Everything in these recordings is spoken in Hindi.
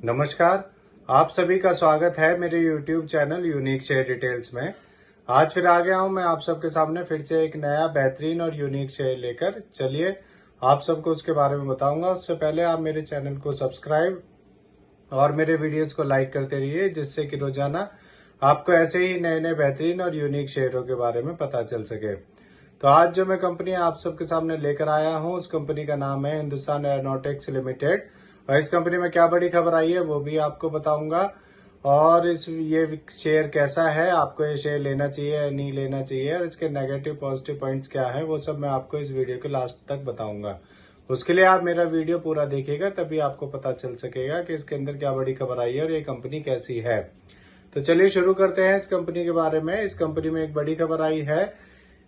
नमस्कार। आप सभी का स्वागत है मेरे YouTube channel unique share details में। आज फिर आ गया हूं मैं आप सबके सामने फिर से एक नया बेहतरीन और यूनिक शेयर लेकर। चलिए आप सबको उसके बारे में बताऊंगा। उससे पहले आप मेरे चैनल को सब्सक्राइब और मेरे वीडियोस को लाइक करते रहिए, जिससे कि रोजाना आपको ऐसे ही नए नए बेहतरीन और यूनिक शेयरों के बारे में पता चल सके। तो आज जो मैं कंपनी आप सबके सामने लेकर आया हूं, उस कंपनी का नाम है हिंदुस्तान एरोनॉटिक्स लिमिटेड। और इस कंपनी में क्या बड़ी खबर आई है वो भी आपको बताऊंगा। और ये शेयर कैसा है, आपको ये शेयर लेना चाहिए या नहीं लेना चाहिए, और इसके नेगेटिव पॉजिटिव पॉइंट्स क्या है, वो सब मैं आपको इस वीडियो के लास्ट तक बताऊंगा। उसके लिए आप मेरा वीडियो पूरा देखिएगा, तभी आपको पता चल सकेगा कि इसके अंदर क्या बड़ी खबर आई है और ये कंपनी कैसी है। तो चलिए शुरू करते हैं इस कंपनी के बारे में। इस कंपनी में एक बड़ी खबर आई है।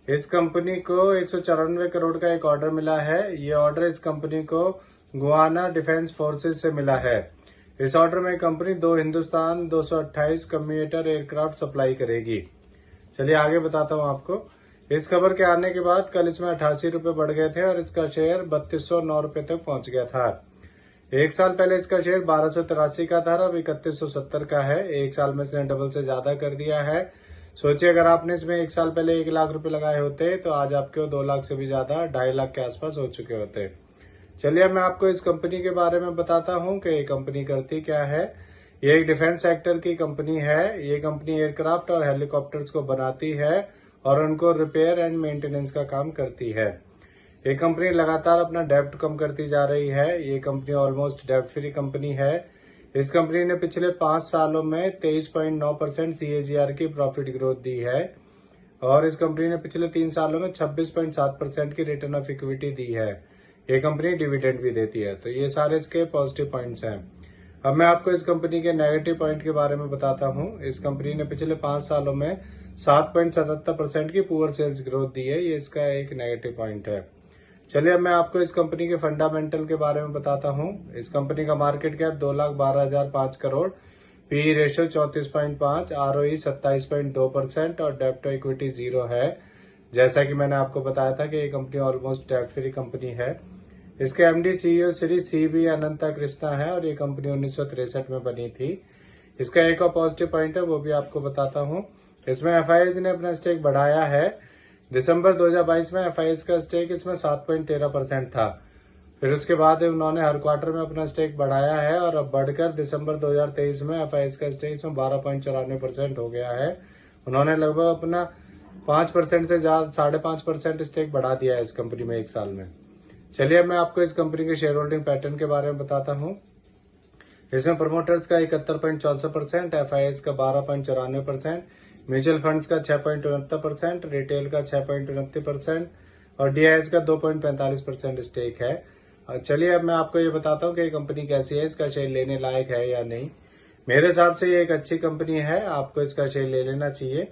इस कंपनी को 194 करोड़ का एक ऑर्डर मिला है। ये ऑर्डर इस कंपनी को गुआना डिफेंस फोर्सेस से मिला है। इस ऑर्डर में company 2 Hindustan 228 commutator aircraft supply करेगी। चलिए आगे बताता हूं आपको। इस खबर के आने के बाद कल इसमें 88 रुपए बढ़ गए थे और इसका शेयर 3209 रुपए तक पहुंच गया था। एक साल पहले इसका शेयर 1283 का था, अब 3170 का है। एक साल में इसने डबल से ज्यादा कर दिया है। सोचिए अगर आपने इसमें एक साल पहले 1 लाख रुपए लगाए होते तो आज आपके 2 लाख से भी ज्यादा 2.5 लाख के आसपास हो चुके होते। चलिए मैं आपको इस कंपनी के बारे में बताता हूं कि ये कंपनी करती क्या है। ये एक डिफेंस सेक्टर की कंपनी है। ये कंपनी एयरक्राफ्ट और हेलीकॉप्टर्स को बनाती है और उनको रिपेयर एंड मेंटेनेंस का काम करती है। ये कंपनी लगातार अपना डेब्ट कम करती जा रही है। ये कंपनी ऑलमोस्ट डेब्ट फ्री कंपनी है। इस कंपनी ने पिछले 5 सालों में 23.9% CAGR की प्रॉफिट ग्रोथ दी है और इस कंपनी ने पिछले 3 सालों में 26.7% की रिटर्न ऑफ इक्विटी दी है। ये कंपनी डिविडेंड भी देती है। तो ये सारे इसके पॉजिटिव पॉइंट्स हैं। अब मैं आपको इस कंपनी के नेगेटिव पॉइंट के बारे में बताता हूं। इस कंपनी ने पिछले 5 सालों में 7.77% की पुअर सेल्स ग्रोथ दी है। ये इसका एक नेगेटिव पॉइंट है। चलिए अब मैं आपको इस कंपनी के फंडामेंटल के बारे में बताता हूं। इस कंपनी का market cap 2,12,005 crore, PE ratio 34.5, ROE 27.2% और डेब्ट टू इक्विटी 0 है। जैसा कि मैंने आपको बताया था कि ये कंपनी ऑलमोस्ट डेब्ट फ्री कंपनी है। इसके MD CEO श्री CB अनंता कृष्णा है और ये कंपनी 1963 में बनी थी। इसका एक और पॉजिटिव पॉइंट है, वो भी आपको बताता हूं। इसमें FIS ने अपना स्टेक बढ़ाया है। दिसंबर 2022 में FIS का स्टेक इसमें 7.13% था। फिर उसके बाद उन्होंने हर क्वार्टर में अपना स्टेक बढ़ाया है और अब बढ़कर दिसंबर 2023 में FIS का स्टेक इसमें 12.94% हो गया है। उन्होंने लगभग अपना 5% से ज्यादा 5.5% स्टेक बढ़ा दिया है इस कंपनी में एक साल में। चलिए अब मैं आपको इस कंपनी के शेयर होल्डिंग पैटर्न के बारे में बताता हूं। इसमें प्रमोटर्स का 71.64%, FIS का 12.94%, म्यूचुअल फंड्स का 6.69%, रिटेल का 6.29% और DIS का 2.45% स्टेक है। चलिए अब मैं आपको ये बताता हूँ कि ये कंपनी कैसी है, इसका शेयर लेने लायक है या नहीं। मेरे हिसाब से ये एक अच्छी कंपनी है, आपको इसका शेयर ले लेना चाहिए।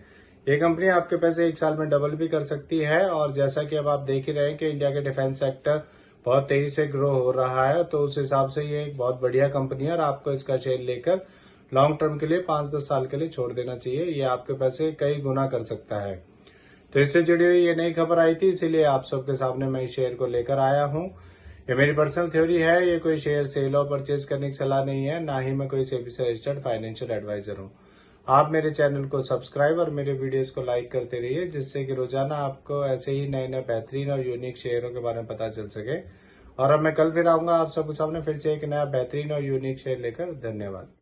ये कंपनी आपके पैसे एक साल में डबल भी कर सकती है और जैसा कि अब आप देख ही रहे हैं कि इंडिया के डिफेंस सेक्टर बहुत तेजी से ग्रो हो रहा है, तो उस हिसाब से ये एक बहुत बढ़िया कंपनी है और आपको इसका शेयर लेकर लॉन्ग टर्म के लिए 5-10 साल के लिए छोड़ देना चाहिए। ये आपके पैसे कई गुना कर सकता है। तो इससे जुड़ी हुई ये नई खबर आई थी, इसीलिए आप सबके सामने मैं इस शेयर को लेकर आया हूँ। ये मेरी पर्सनल थ्योरी है, ये कोई शेयर सेल और परचेज करने की सलाह नहीं है, ना ही मैं कोई सेबी से रजिस्टर्ड फाइनेंशियल एडवाइजर हूँ। आप मेरे चैनल को सब्सक्राइब और मेरे वीडियोस को लाइक करते रहिए, जिससे कि रोजाना आपको ऐसे ही नए नए बेहतरीन और यूनिक शेयरों के बारे में पता चल सके। और अब मैं कल फिर आऊंगा आप सबके सामने फिर से एक नया बेहतरीन और यूनिक शेयर लेकर। धन्यवाद।